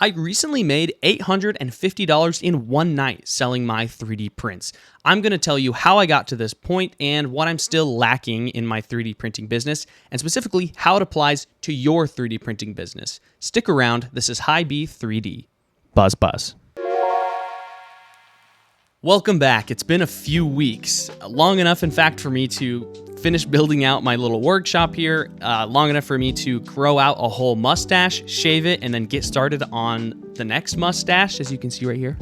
I recently made $850 in one night selling my 3D prints. I'm going to tell you how I got to this point and what I'm still lacking in my 3D printing business, and specifically how it applies to your 3D printing business. Stick around. This is High B 3D. Buzz buzz. Welcome back. It's been a few weeks, long enough, in fact, for me to finish building out my little workshop here, long enough for me to grow out a whole mustache, shave it, and then get started on the next mustache, as you can see right here.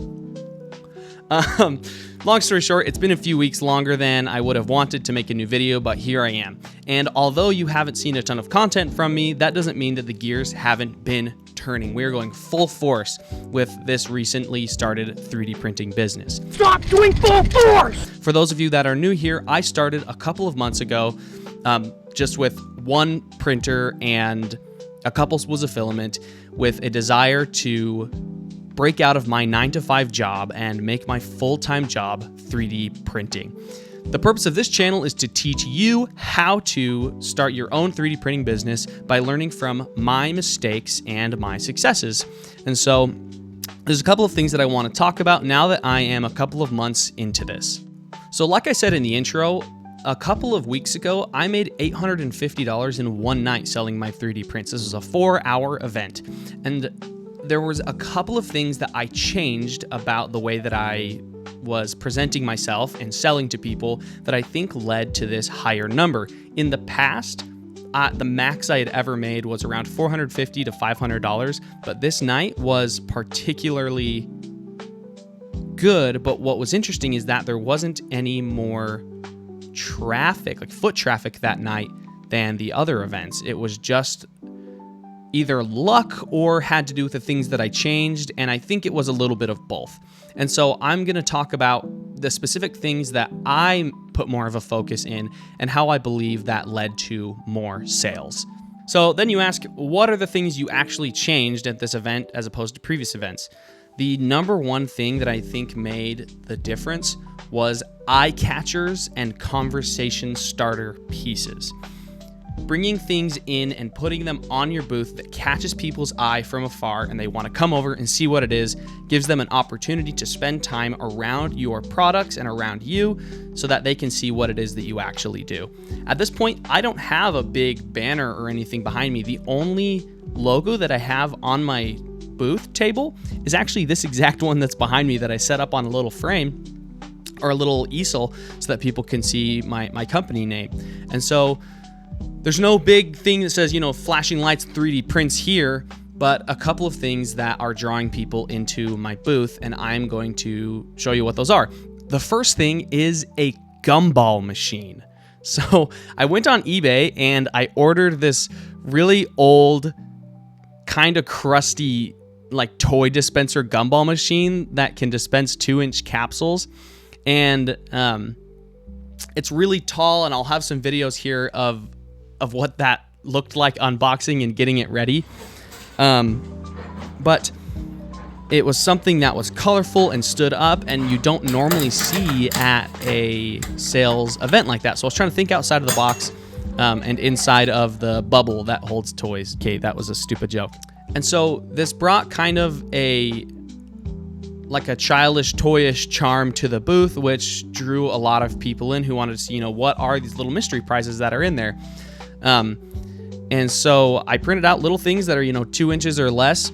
Long story short, it's been a few weeks longer than I would have wanted to make a new video, but here I am. And although you haven't seen a ton of content from me, that doesn't mean that the gears haven't been turning. We're going full force with this recently started 3D printing business. Stop doing full force! For those of you that are new here, I started a couple of months ago just with one printer and a couple was a filament, with a desire to break out of my 9-to-5 job and make my full-time job 3D printing. The purpose of this channel is to teach you how to start your own 3D printing business by learning from my mistakes and my successes. And so there's a couple of things that I want to talk about now that I am a couple of months into this. So like I said in the intro, a couple of weeks ago, I made $850 in one night selling my 3D prints. This was a 4-hour event. And there was a couple of things that I changed about the way that I was presenting myself and selling to people that I think led to this higher number. In the past, the max I had ever made was around $450 to $500, but this night was particularly good. But what was interesting is that there wasn't any more traffic, like foot traffic that night, than the other events. It was just either luck or had to do with the things that I changed, and I think it was a little bit of both. And so I'm going to talk about the specific things that I put more of a focus in and how I believe that led to more sales. So then you ask, what are the things you actually changed at this event as opposed to previous events? The number one thing that I think made the difference was eye catchers and conversation starter pieces. Bringing things in and putting them on your booth that catches people's eye from afar and they want to come over and see what it is, gives them an opportunity to spend time around your products and around you so that they can see what it is that you actually do. At this point, I don't have a big banner or anything behind me. The only logo that I have on my booth table is actually this exact one that's behind me that I set up on a little frame or a little easel so that people can see my company name. And so there's no big thing that says, flashing lights 3D prints here, but a couple of things that are drawing people into my booth, and I'm going to show you what those are. The first thing is a Gumball machine. So I went on eBay and I ordered this really old, kind of crusty, like toy dispenser Gumball machine that can dispense 2-inch capsules. And it's really tall, and I'll have some videos here of what that looked like unboxing and getting it ready. But it was something that was colorful and stood up, and you don't normally see at a sales event like that. So I was trying to think outside of the box and inside of the bubble that holds toys. Okay, that was a stupid joke. And so this brought kind of a childish, toyish charm to the booth, which drew a lot of people in who wanted to see, what are these little mystery prizes that are in there. And so I printed out little things that are, 2 inches or less,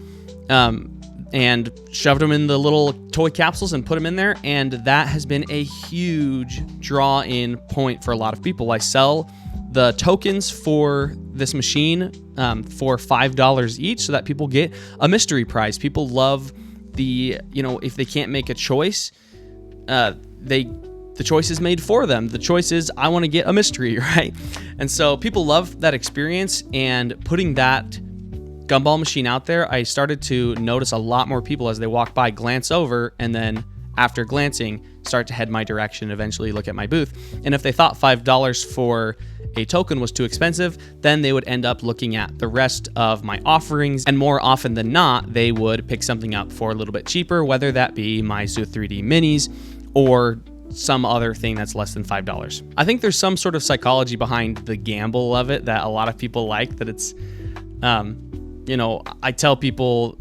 and shoved them in the little toy capsules and put them in there. And that has been a huge draw-in point for a lot of people. I sell the tokens for this machine for $5 each so that people get a mystery prize. People love if they can't make a choice, the choice is made for them. The choice is, I want to get a mystery, right? And so people love that experience, and putting that Gumball machine out there, I started to notice a lot more people as they walk by glance over, and then after glancing, start to head my direction, eventually look at my booth. And if they thought $5 for a token was too expensive, then they would end up looking at the rest of my offerings, and more often than not, they would pick something up for a little bit cheaper, whether that be my Zoo 3D minis or some other thing that's less than $5. I think there's some sort of psychology behind the gamble of it that a lot of people like, that it's, I tell people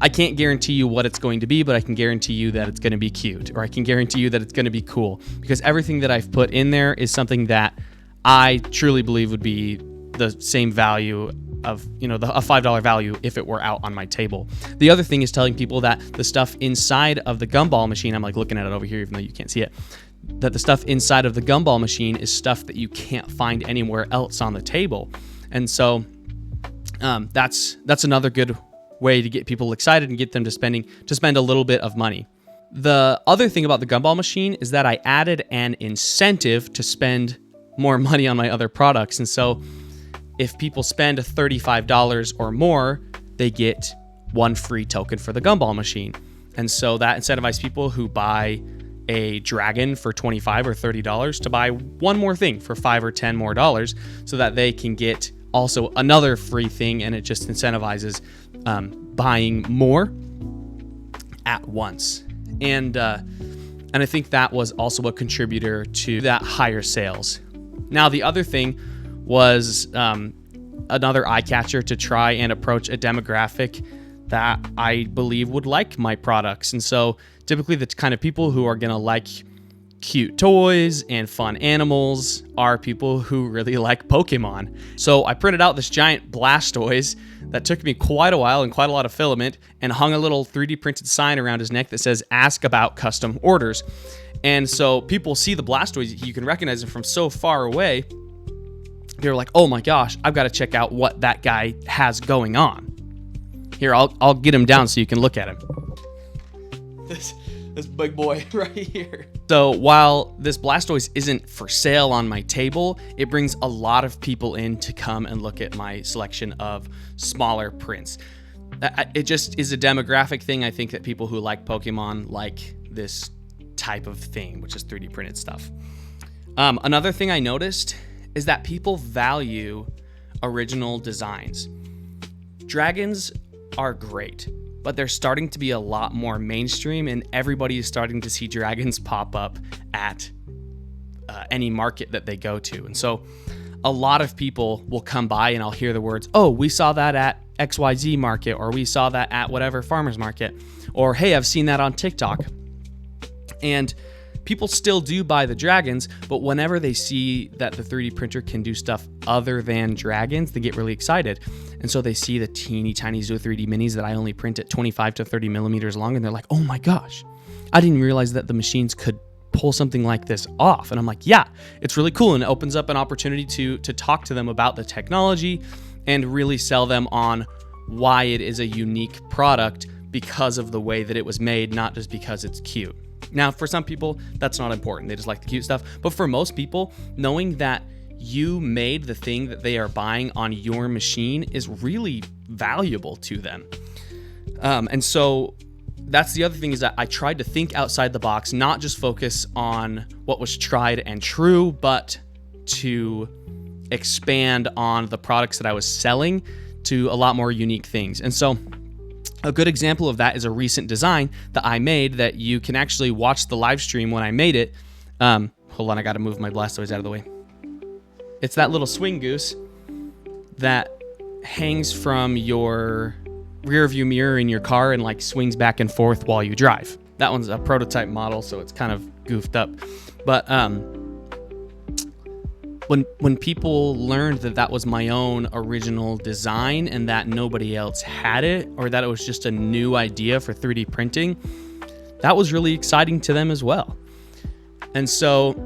I can't guarantee you what it's going to be, but I can guarantee you that it's going to be cute, or I can guarantee you that it's going to be cool, because everything that I've put in there is something that I truly believe would be the same value of, a $5 value if it were out on my table. The other thing is telling people that the stuff inside of the Gumball machine, I'm like looking at it over here, even though you can't see it, that the stuff inside of the Gumball machine is stuff that you can't find anywhere else on the table. And so that's another good way to get people excited and get them to spend a little bit of money. The other thing about the Gumball machine is that I added an incentive to spend more money on my other products. And so if people spend $35 or more, they get one free token for the Gumball machine. And so that incentivizes people who buy a dragon for $25 or $30 to buy one more thing for $5 or $10 more, so that they can get also another free thing, and it just incentivizes buying more at once. And I think that was also a contributor to that higher sales. Now, the other thing was another eye catcher to try and approach a demographic that I believe would like my products. And so typically the kind of people who are going to like cute toys and fun animals are people who really like Pokemon. So I printed out this giant Blastoise that took me quite a while and quite a lot of filament, and hung a little 3D printed sign around his neck that says "Ask about custom orders." And so people see the Blastoise, you can recognize him from so far away. They're like, "Oh my gosh, I've got to check out what that guy has going on." Here, I'll get him down so you can look at him. This big boy right here. So while this Blastoise isn't for sale on my table, it brings a lot of people in to come and look at my selection of smaller prints. It just is a demographic thing. I think that people who like Pokemon like this type of thing, which is 3D printed stuff. Another thing I noticed is that people value original designs. Dragons are great, but they're starting to be a lot more mainstream, and everybody is starting to see dragons pop up at any market that they go to. And so a lot of people will come by and I'll hear the words, "Oh, we saw that at XYZ market," or "We saw that at whatever farmer's market," or "Hey, I've seen that on TikTok." And people still do buy the dragons, but whenever they see that the 3D printer can do stuff other than dragons, they get really excited. And so they see the teeny tiny Zo 3D minis that I only print at 25 to 30 millimeters long, and they're like, "Oh my gosh, I didn't realize that the machines could pull something like this off." And I'm like, yeah, it's really cool, and it opens up an opportunity to talk to them about the technology and really sell them on why it is a unique product because of the way that it was made, not just because it's cute. Now, for some people, that's not important. They just like the cute stuff. But for most people, knowing that you made the thing that they are buying on your machine is really valuable to them. And so that's the other thing, is that I tried to think outside the box, not just focus on what was tried and true, but to expand on the products that I was selling to a lot more unique things. And so a good example of that is a recent design that I made that you can actually watch the live stream when I made it. Hold on, I got to move my Blastoise out of the way. It's that little swing goose that hangs from your rear view mirror in your car and like swings back and forth while you drive. That one's a prototype model, so it's kind of goofed up. But when people learned that that was my own original design and that nobody else had it, or that it was just a new idea for 3D printing, that was really exciting to them as well. And so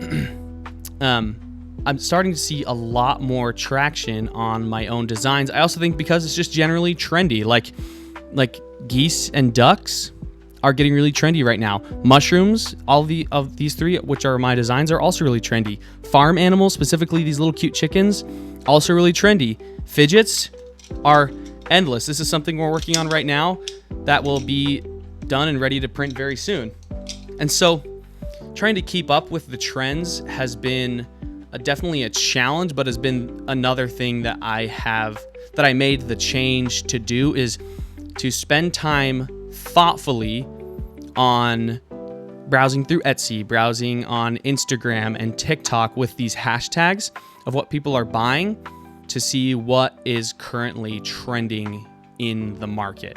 I'm starting to see a lot more traction on my own designs. I also think because it's just generally trendy, like geese and ducks are getting really trendy right now. Mushrooms, of these three, which are my designs, are also really trendy. Farm animals, specifically these little cute chickens, also really trendy. Fidgets are endless. This is something we're working on right now that will be done and ready to print very soon. And so trying to keep up with the trends has been definitely a challenge, but has been another thing that I made the change to do, is to spend time thoughtfully on browsing through Etsy, browsing on Instagram and TikTok with these hashtags of what people are buying, to see what is currently trending in the market.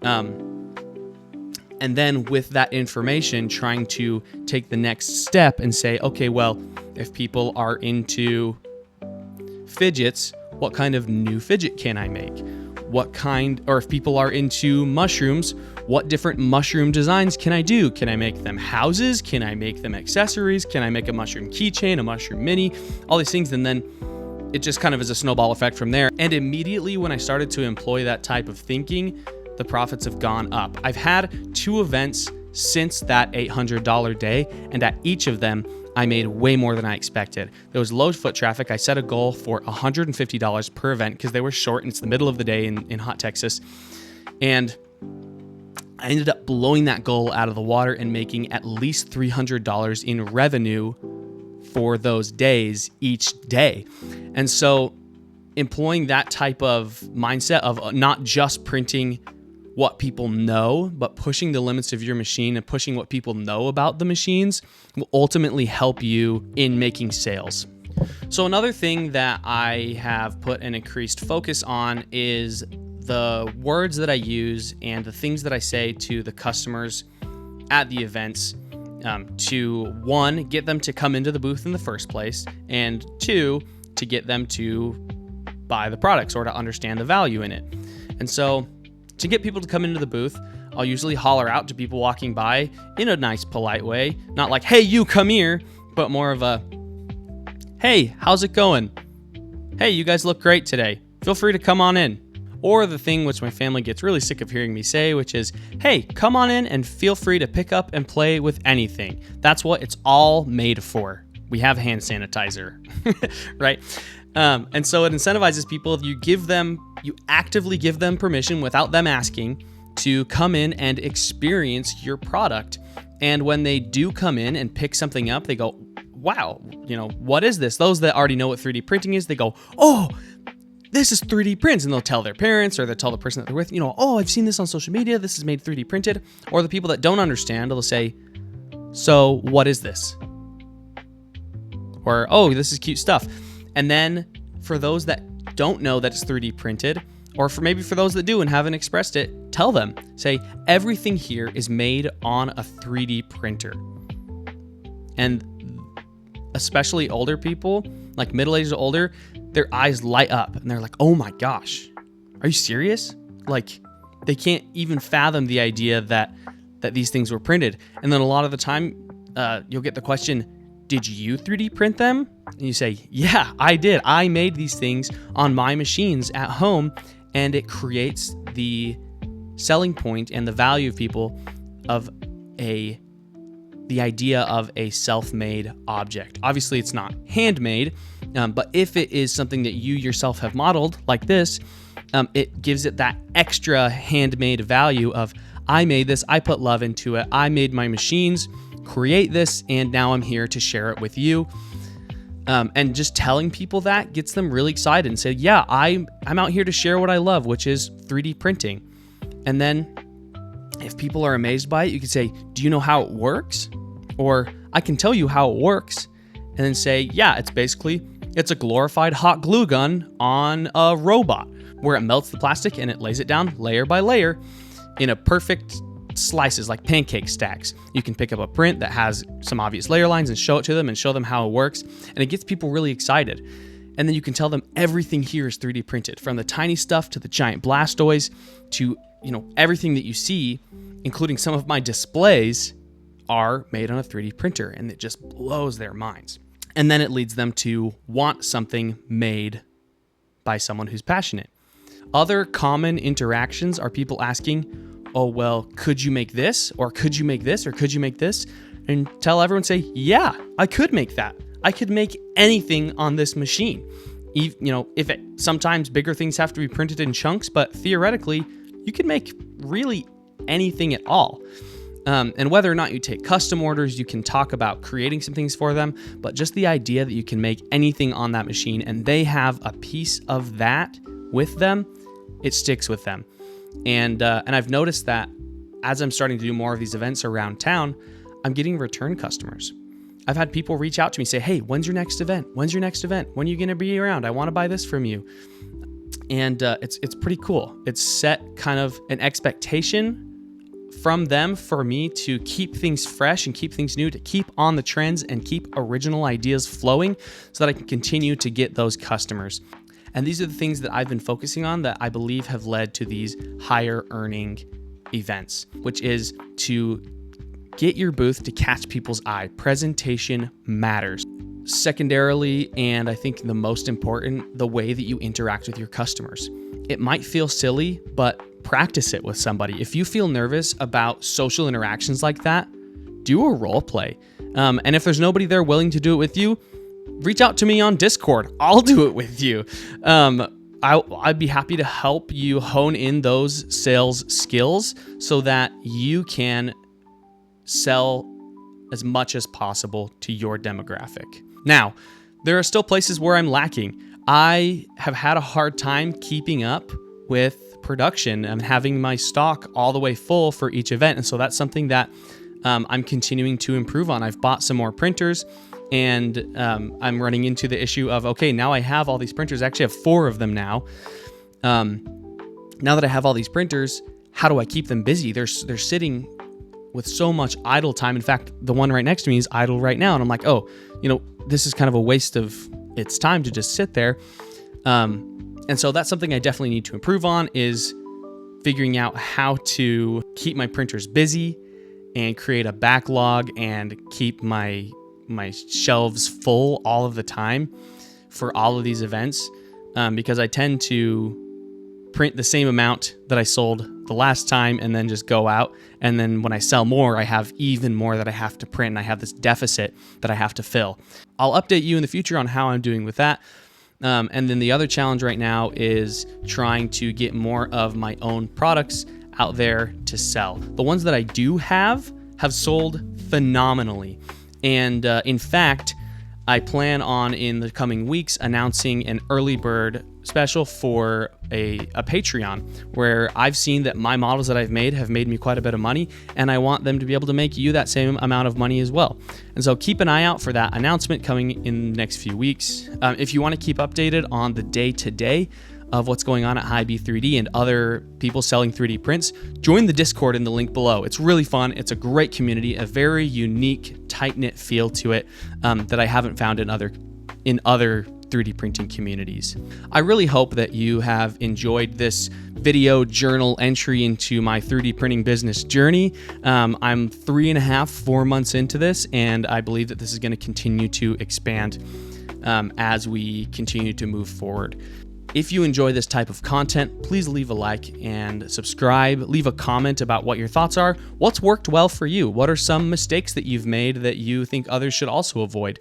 And then with that information, trying to take the next step and say, okay, well, if people are into fidgets, what kind of new fidget can I make? Or if people are into mushrooms, what different mushroom designs can I do? Can I make them houses? Can I make them accessories? Can I make a mushroom keychain, a mushroom mini, all these things? And then it just kind of is a snowball effect from there. And immediately when I started to employ that type of thinking, the profits have gone up. I've had 2 events since that $800 day, and at each of them, I made way more than I expected. There was low foot traffic. I set a goal for $150 per event because they were short and it's the middle of the day in hot Texas. And I ended up blowing that goal out of the water and making at least $300 in revenue for those days each day. And so employing that type of mindset of not just printing what people know, but pushing the limits of your machine and pushing what people know about the machines will ultimately help you in making sales. So another thing that I have put an increased focus on is the words that I use and the things that I say to the customers at the events to, 1, get them to come into the booth in the first place, and 2, to get them to buy the products or to understand the value in it. And so to get people to come into the booth, I'll usually holler out to people walking by in a nice, polite way. Not like, hey, you come here, but more of a, hey, how's it going? Hey, you guys look great today. Feel free to come on in. Or the thing which my family gets really sick of hearing me say, which is, hey, come on in and feel free to pick up and play with anything. That's what it's all made for. We have hand sanitizer, right? And so it incentivizes people. You actively give them permission without them asking to come in and experience your product. And when they do come in and pick something up, they go, wow, what is this? Those that already know what 3D printing is, they go, oh, this is 3D prints. And they'll tell their parents or they'll tell the person that they're with, oh, I've seen this on social media. This is made 3D printed. Or the people that don't understand, they'll say, so what is this? Or, oh, this is cute stuff. And then for those that don't know that it's 3D printed, or for those that do and haven't expressed it, tell them. Say, everything here is made on a 3D printer. And especially older people, like middle-aged or older, their eyes light up and they're like, oh my gosh, are you serious? Like, they can't even fathom the idea that these things were printed. And then a lot of the time, you'll get the question, did you 3D print them? And you say, yeah, I did. I made these things on my machines at home, and it creates the selling point and the value of people of the idea of a self-made object. Obviously, it's not handmade, but if it is something that you yourself have modeled like this, it gives it that extra handmade value of, I made this, I put love into it, I made my machines create this, and now I'm here to share it with you. And just telling people that gets them really excited and say, yeah, I'm out here to share what I love, which is 3D printing. And then if people are amazed by it, you can say, do you know how it works? Or I can tell you how it works. And then say, yeah, it's a glorified hot glue gun on a robot where it melts the plastic and it lays it down layer by layer in a perfect slices, like pancake stacks. You can pick up a print that has some obvious layer lines and show it to them and show them how it works. And it gets people really excited. And then you can tell them everything here is 3D printed, from the tiny stuff to the giant Blastoise to, everything that you see, including some of my displays, are made on a 3D printer. And it just blows their minds. And then it leads them to want something made by someone who's passionate. Other common interactions are people asking, oh, well, could you make this? Or could you make this? Or could you make this? And tell everyone, say, yeah, I could make that. I could make anything on this machine. Sometimes bigger things have to be printed in chunks, but theoretically, you can make really anything at all. And whether or not you take custom orders, you can talk about creating some things for them, but just the idea that you can make anything on that machine and they have a piece of that with them, it sticks with them. And I've noticed that as I'm starting to do more of these events around town, I'm getting return customers. I've had people reach out to me, say, hey, when's your next event? When's your next event? When are you going to be around? I want to buy this from you. And it's pretty cool. It's set kind of an expectation from them for me to keep things fresh and keep things new, to keep on the trends and keep original ideas flowing so that I can continue to get those customers. And these are the things that I've been focusing on that I believe have led to these higher earning events, which is to get your booth to catch people's eye. Presentation matters. Secondarily, and I think the most important, the way that you interact with your customers. It might feel silly, but practice it with somebody. If you feel nervous about social interactions like that, do a role play. And if there's nobody there willing to do it with you, reach out to me on Discord. I'll do it with you. I'd be happy to help you hone in those sales skills so that you can sell as much as possible to your demographic. Now, there are still places where I'm lacking. I have had a hard time keeping up with production and having my stock all the way full for each event. And so that's something that I'm continuing to improve on. I've bought some more printers, and I'm running into the issue of, okay, now I have all these printers. I actually have 4 of them now. Now that I have all these printers, how do I keep them busy? They're sitting with so much idle time. In fact, the one right next to me is idle right now. And I'm like, oh, this is kind of a waste of its time to just sit there. And so that's something I definitely need to improve on, is figuring out how to keep my printers busy and create a backlog and keep my shelves full all of the time for all of these events, because I tend to print the same amount that I sold the last time and then just go out. And then when I sell more, I have even more that I have to print, and I have this deficit that I have to fill. I'll update you in the future on how I'm doing with that. And then the other challenge right now is trying to get more of my own products out there to sell. The ones that I do have sold phenomenally. And in fact, I plan on in the coming weeks announcing an early bird special for a Patreon, where I've seen that my models that I've made have made me quite a bit of money, and I want them to be able to make you that same amount of money as well. And so keep an eye out for that announcement coming in the next few weeks. If you want to keep updated on the day-to-day of what's going on at Hy-B 3D and other people selling 3D prints, join the Discord in the link below. It's really fun. It's a great community, a very unique, tight-knit feel to it that I haven't found in other 3D printing communities. I really hope that you have enjoyed this video journal entry into my 3D printing business journey. I'm 4 months into this, and I believe that this is going to continue to expand as we continue to move forward. If you enjoy this type of content, please leave a like and subscribe. Leave a comment about what your thoughts are. What's worked well for you? What are some mistakes that you've made that you think others should also avoid?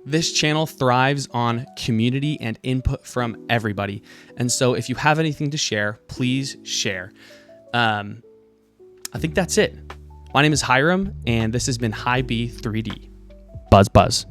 This channel thrives on community and input from everybody. And so if you have anything to share, please share. I think that's it. My name is Hiram, and this has been Hy-B 3D. Buzz, buzz.